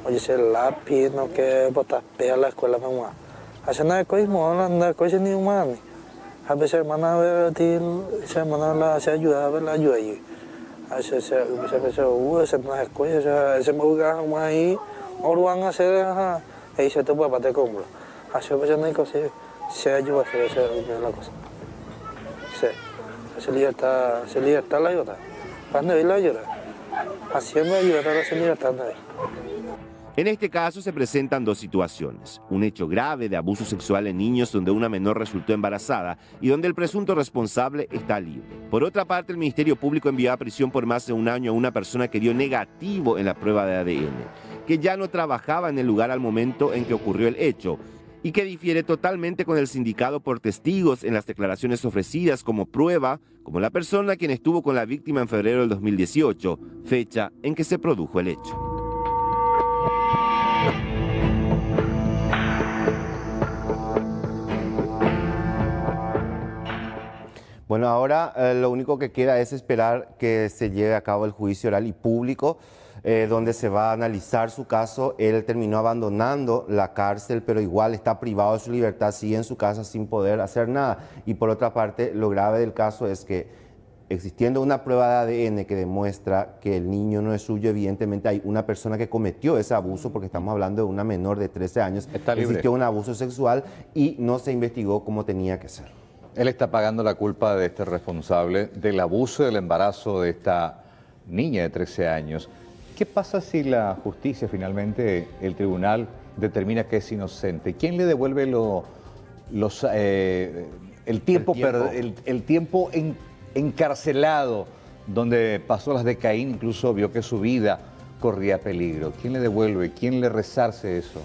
oye se la pina que botas pe la escuela mamá hace nada coismo anda cosa ni humano a veces hermana se hermana la se ayuda a ver la ayuda ahí hace se no es cosa se me uga ahí o van a hacer ahí se te puede para te compro hace veces no hay cosa se ayuda a hacer la cosa. Sí, se libertad la ayuda. Cuando hay la ayuda, haciendo ayuda a la libertad. En este caso se presentan 2 situaciones. Un hecho grave de abuso sexual en niños donde una menor resultó embarazada y donde el presunto responsable está libre. Por otra parte, el Ministerio Público envió a prisión por más de 1 año a una persona que dio negativo en la prueba de ADN, que ya no trabajaba en el lugar al momento en que ocurrió el hecho, y que difiere totalmente con el sindicado por testigos en las declaraciones ofrecidas como prueba, como la persona quien estuvo con la víctima en febrero del 2018, fecha en que se produjo el hecho. Bueno, ahora lo único que queda es esperar que se lleve a cabo el juicio oral y público, donde se va a analizar su caso. Él terminó abandonando la cárcel, pero igual está privado de su libertad, sigue en su casa sin poder hacer nada. Y por otra parte, lo grave del caso es que existiendo una prueba de ADN que demuestra que el niño no es suyo, evidentemente hay una persona que cometió ese abuso, porque estamos hablando de una menor de 13 años, existió un abuso sexual y no se investigó como tenía que ser. Él está pagando la culpa de este responsable del abuso y del embarazo de esta niña de 13 años. ¿Qué pasa si la justicia, finalmente, el tribunal, determina que es inocente? ¿Quién le devuelve el tiempo encarcelado, donde pasó las de Caín, incluso vio que su vida corría peligro? ¿Quién le devuelve? ¿Quién le resarce eso?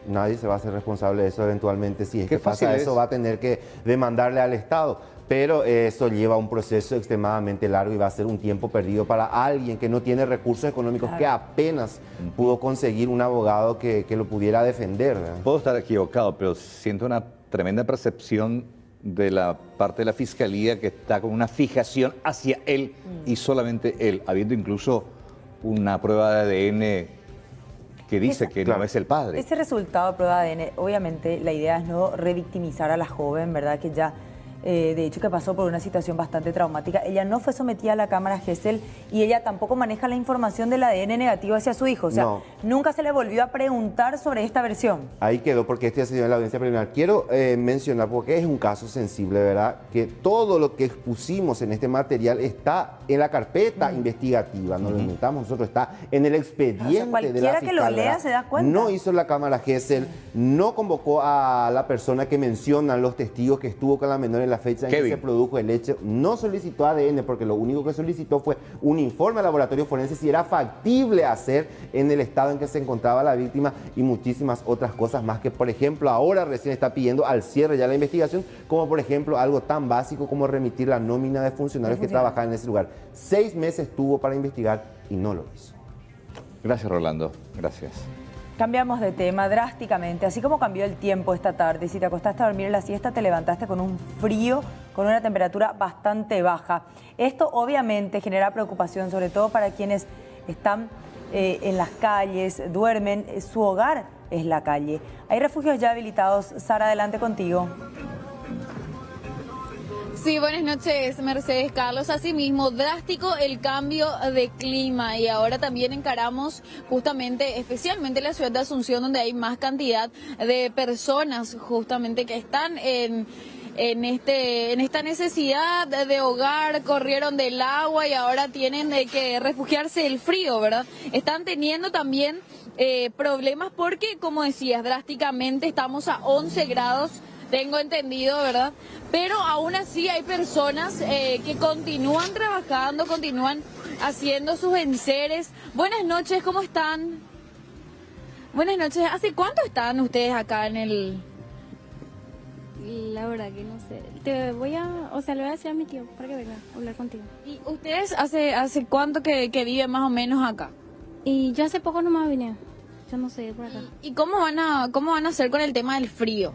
Nadie se va a hacer responsable de eso eventualmente. Si es Qué que pasa fácil eso, es. va a tener que demandarle al Estado. Pero eso lleva un proceso extremadamente largo y va a ser un tiempo perdido para alguien que no tiene recursos económicos, que apenas pudo conseguir un abogado que lo pudiera defender, ¿verdad? Puedo estar equivocado, pero siento una tremenda percepción de la parte de la Fiscalía que está con una fijación hacia él y solamente él, habiendo incluso una prueba de ADN que dice que no es el padre. Ese resultado de prueba de ADN, obviamente la idea es no revictimizar a la joven, ¿verdad? Que ya, de hecho, que pasó por una situación bastante traumática. Ella no fue sometida a la cámara Gesell y ella tampoco maneja la información del ADN negativo hacia su hijo. O sea, nunca se le volvió a preguntar sobre esta versión. Ahí quedó, porque este ha sido en la audiencia preliminar. Quiero mencionar, porque es un caso sensible, ¿verdad? Que todo lo que expusimos en este material está en la carpeta investigativa, no lo inventamos nosotros, está en el expediente de la cualquiera que lo lea se da cuenta. No hizo la cámara Gesell, no convocó a la persona que mencionan los testigos que estuvo con la menor en la fecha en que se produjo el hecho, no solicitó ADN, porque lo único que solicitó fue un informe al laboratorio forense si era factible hacer en el estado en que se encontraba la víctima y muchísimas otras cosas más que, por ejemplo, ahora recién está pidiendo al cierre ya la investigación, como por ejemplo algo tan básico como remitir la nómina de funcionarios que trabajaban en ese lugar. 6 meses tuvo para investigar y no lo hizo. Gracias, Rolando. Gracias. Cambiamos de tema drásticamente, así como cambió el tiempo esta tarde. Si te acostaste a dormir en la siesta, te levantaste con un frío, con una temperatura bastante baja. Esto obviamente genera preocupación, sobre todo para quienes están en las calles, duermen, su hogar es la calle. Hay refugios ya habilitados. Sara, adelante contigo. Sí, buenas noches, Mercedes Carlos. Asimismo, drástico el cambio de clima y ahora también encaramos justamente, especialmente la ciudad de Asunción, donde hay más cantidad de personas justamente que están en esta necesidad de hogar, corrieron del agua y ahora tienen que refugiarse del frío, ¿verdad? Están teniendo también problemas porque, como decías, drásticamente estamos a 11 grados. Tengo entendido, ¿verdad? Pero aún así hay personas que continúan trabajando, continúan haciendo sus enseres. Buenas noches, ¿cómo están? Buenas noches. ¿Hace cuánto están ustedes acá en el...? La verdad que no sé. Le voy a decir a mi tío para que venga a hablar contigo. ¿Y ustedes hace cuánto que viven más o menos acá? Y yo hace poco nomás vine. Yo no sé por acá. ¿Y cómo van a hacer con el tema del frío?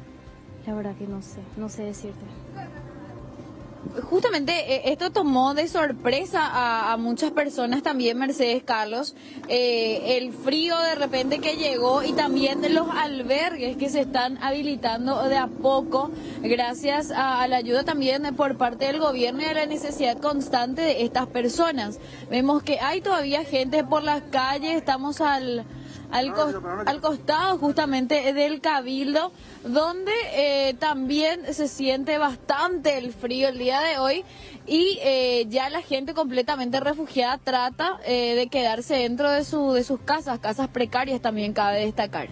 La verdad que no sé decirte. Justamente esto tomó de sorpresa a muchas personas también, Mercedes Carlos, el frío de repente que llegó y también de los albergues que se están habilitando de a poco gracias a la ayuda también por parte del gobierno y a la necesidad constante de estas personas. Vemos que hay todavía gente por las calles, estamos al costado justamente del Cabildo, donde también se siente bastante el frío el día de hoy y ya la gente completamente refugiada trata de quedarse dentro de sus casas precarias también cabe destacar.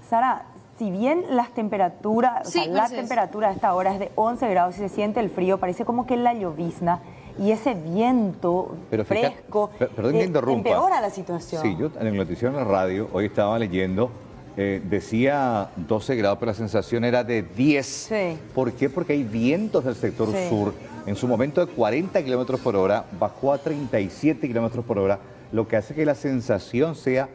Sara, si bien las temperaturas, Sí, la Mercedes. temperatura a esta hora es de 11 grados y se siente el frío, parece como que la llovizna y ese viento Pero fíjate, fresco perdón que interrumpa. empeora la situación. Sí, yo en el noticiero en la radio hoy estaba leyendo, decía 12 grados, pero la sensación era de 10. Sí. ¿Por qué? Porque hay vientos del sector Sí. sur. En su momento de 40 kilómetros por hora, bajó a 37 kilómetros por hora, lo que hace que la sensación sea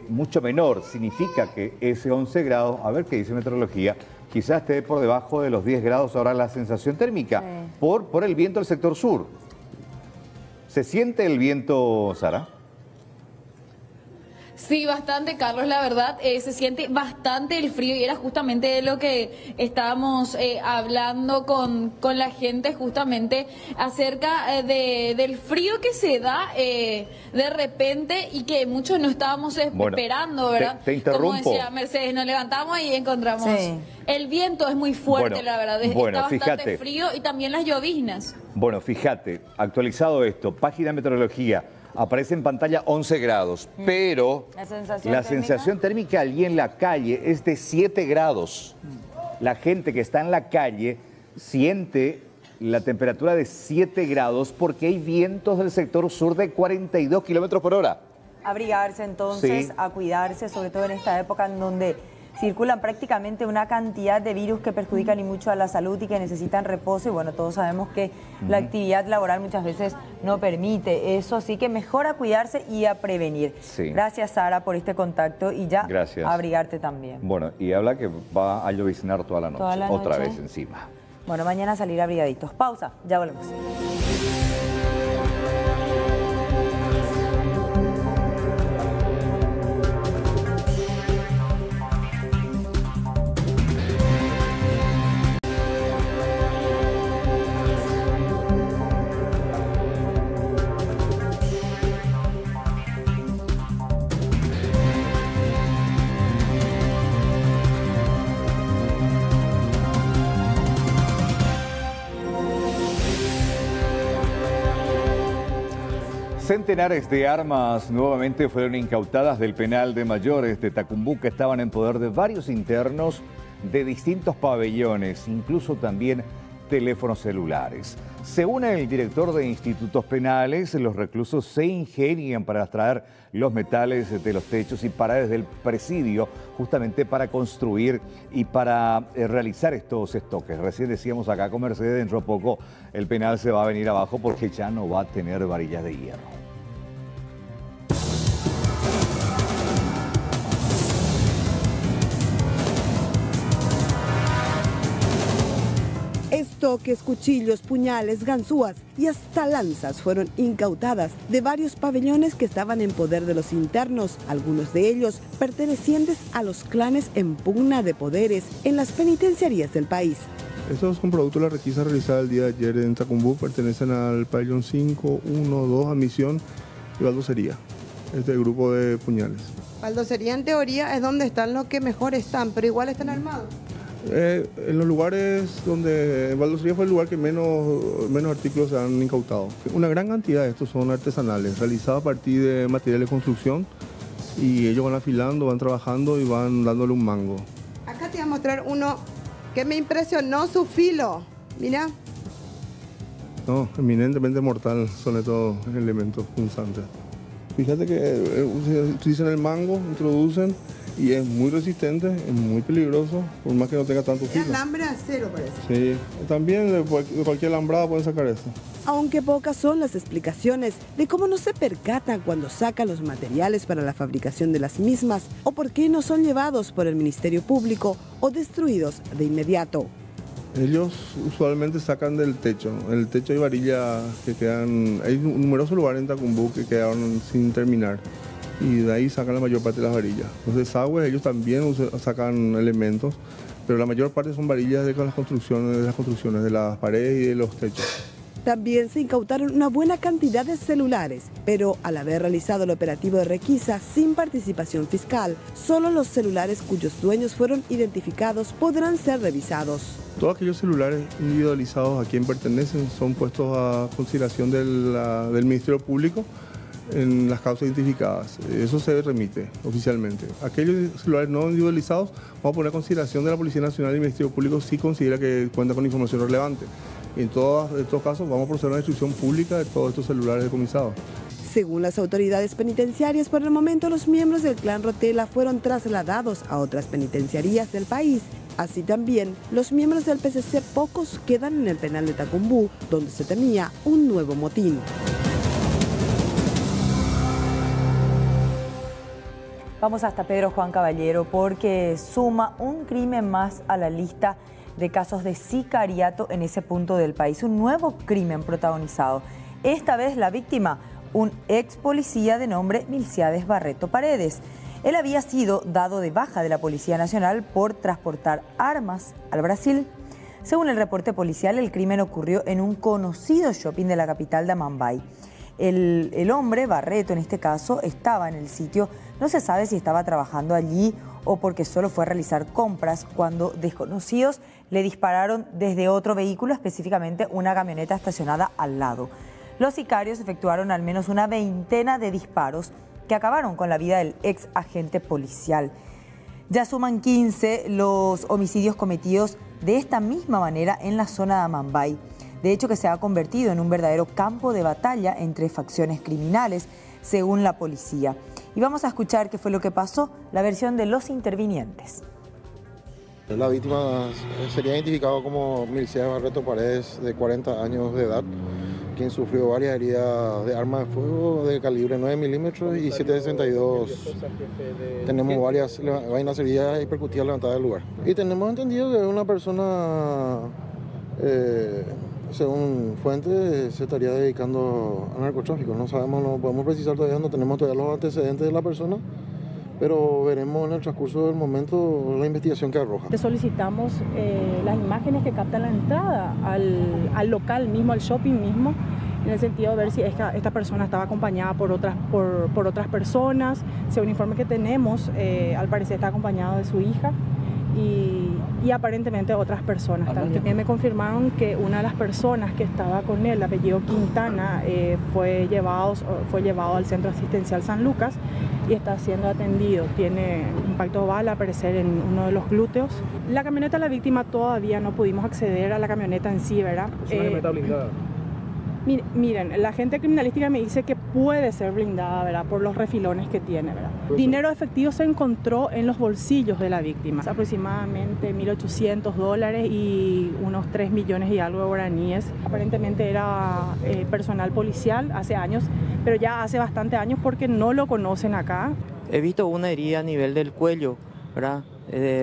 mucho menor. Significa que ese 11 grados, a ver qué dice meteorología, quizás esté por debajo de los 10 grados ahora la sensación térmica, por el viento del sector sur. ¿Se siente el viento, Sara? Sí, bastante, Carlos, la verdad, se siente bastante el frío y era justamente de lo que estábamos hablando con la gente justamente acerca del frío que se da de repente y que muchos no estábamos esperando, ¿verdad? Te interrumpo. Como decía Mercedes, nos levantamos y encontramos... Sí. El viento es muy fuerte, Bueno, la verdad, bueno, está bastante fíjate. frío y también las lloviznas. Bueno, fíjate, actualizado esto, página de meteorología, aparece en pantalla 11 grados, pero la sensación térmica allí en la calle es de 7 grados. La gente que está en la calle siente la temperatura de 7 grados porque hay vientos del sector sur de 42 kilómetros por hora. Abrigarse entonces, Sí. a cuidarse, sobre todo en esta época en donde circulan prácticamente una cantidad de virus que perjudican y mucho a la salud y que necesitan reposo. Y bueno, todos sabemos que la actividad laboral muchas veces no permite eso, así que mejor a cuidarse y a prevenir. Sí. Gracias, Sara, por este contacto y ya Gracias. a abrigarte también. Bueno, y habla que va a lloviznar toda la noche. Toda la Otra noche. vez encima. Bueno, mañana salir abrigaditos. Pausa, ya volvemos. Centenares de armas nuevamente fueron incautadas del penal de mayores de Tacumbú, que estaban en poder de varios internos de distintos pabellones, incluso también teléfonos celulares. Según el director de institutos penales, los reclusos se ingenian para extraer los metales de los techos y paredes del presidio, justamente para construir y para realizar estos estoques. Recién decíamos acá con Mercedes, dentro de poco el penal se va a venir abajo porque ya no va a tener varillas de hierro. Estoques, cuchillos, puñales, ganzúas y hasta lanzas fueron incautadas de varios pabellones que estaban en poder de los internos, algunos de ellos pertenecientes a los clanes en pugna de poderes en las penitenciarías del país. Estos son productos de la requisa realizada el día de ayer en Tacumbú, pertenecen al pabellón 5, 1, 2, admisión y baldocería, este grupo de puñales. Baldocería en teoría es donde están los que mejor están, pero igual están armados. En los lugares donde baldocería fue el lugar que menos artículos se han incautado. Una gran cantidad de estos son artesanales, realizados a partir de material de construcción, y ellos van afilando, van trabajando y van dándole un mango. Acá te voy a mostrar uno que me impresionó su filo. Mira. No, eminentemente mortal son estos elementos punzantes. Fíjate que utilizan el mango, introducen, y es muy resistente, es muy peligroso, por más que no tenga tanto filo. Alambre de acero parece. Sí, también de cualquier alambrada pueden sacar esto. Aunque pocas son las explicaciones de cómo no se percatan cuando sacan los materiales para la fabricación de las mismas o por qué no son llevados por el Ministerio Público o destruidos de inmediato. Ellos usualmente sacan del techo. En el techo hay varillas que quedan, hay numerosos lugares en Tacumbú que quedaron sin terminar, y de ahí sacan la mayor parte de las varillas. Los desagües, ellos también sacan elementos, pero la mayor parte son varillas de las construcciones, de las paredes y de los techos. También se incautaron una buena cantidad de celulares, pero al haber realizado el operativo de requisa sin participación fiscal, solo los celulares cuyos dueños fueron identificados podrán ser revisados. Todos aquellos celulares individualizados a quien pertenecen son puestos a consideración del Ministerio Público en las causas identificadas. Eso se remite oficialmente. Aquellos celulares no individualizados vamos a poner a consideración de la Policía Nacional y el Ministerio Público si considera que cuenta con información relevante. En todos estos casos vamos a proceder a una instrucción pública de todos estos celulares decomisados. Según las autoridades penitenciarias, por el momento los miembros del clan Rotela fueron trasladados a otras penitenciarías del país. Así también, los miembros del PCC pocos quedan en el penal de Tacumbú, donde se temía un nuevo motín. Vamos hasta Pedro Juan Caballero porque suma un crimen más a la lista de casos de sicariato en ese punto del país. Un nuevo crimen protagonizado. Esta vez la víctima, un ex policía de nombre Milciades Barreto Paredes. Él había sido dado de baja de la Policía Nacional por transportar armas al Brasil. Según el reporte policial, el crimen ocurrió en un conocido shopping de la capital de Amambay. El hombre, Barreto en este caso, estaba en el sitio. No se sabe si estaba trabajando allí o porque solo fue a realizar compras cuando desconocidos le dispararon desde otro vehículo, específicamente una camioneta estacionada al lado. Los sicarios efectuaron al menos una veintena de disparos que acabaron con la vida del ex agente policial. Ya suman 15 los homicidios cometidos de esta misma manera en la zona de Amambay. De hecho, que se ha convertido en un verdadero campo de batalla entre facciones criminales, según la policía. Y vamos a escuchar qué fue lo que pasó, la versión de los intervinientes. La víctima sería identificado como Mircea Barreto Paredes, de 40 años de edad, quien sufrió varias heridas de arma de fuego de calibre 9 milímetros y 7.62. Tenemos varias vainas heridas y percutidas levantadas del lugar. Y tenemos entendido que una persona, según fuentes, se estaría dedicando al narcotráfico. No sabemos, no podemos precisar todavía, no tenemos todavía los antecedentes de la persona, pero veremos en el transcurso del momento la investigación que arroja. Te solicitamos las imágenes que captan la entrada al local mismo, al shopping mismo, en el sentido de ver si esta persona estaba acompañada por otras personas. Según el informe que tenemos, al parecer está acompañado de su hija y aparentemente otras personas. También me confirmaron que una de las personas que estaba con él, apellido Quintana, fue llevado al Centro Asistencial San Lucas y está siendo atendido. Tiene impacto de bala, al parecer, en uno de los glúteos. La camioneta de la víctima todavía no pudimos acceder a la camioneta en sí, ¿verdad? ¿Es una camioneta blindada? Miren, la gente criminalística me dice que puede ser blindada, ¿verdad? Por los refilones que tiene, ¿verdad? Dinero efectivo se encontró en los bolsillos de la víctima, aproximadamente $1.800 y unos 3 millones y algo de guaraníes. Aparentemente era personal policial hace años, pero ya hace bastante años porque no lo conocen acá. He visto una herida a nivel del cuello, ¿verdad?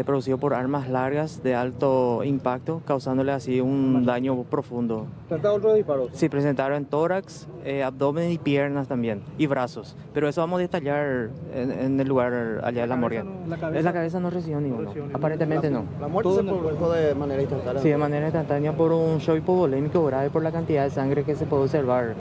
Producido por armas largas de alto impacto, causándole así un daño profundo. ¿Presentaron otros disparos? Sí, presentaron tórax, abdomen y piernas también, y brazos. Pero eso vamos a detallar en el lugar allá de la morgue. La cabeza no recibió ninguno. Aparentemente no. ¿La muerte se produjo de manera instantánea? Sí, de manera instantánea por un shock hipovolémico grave por la cantidad de sangre que se puede observar.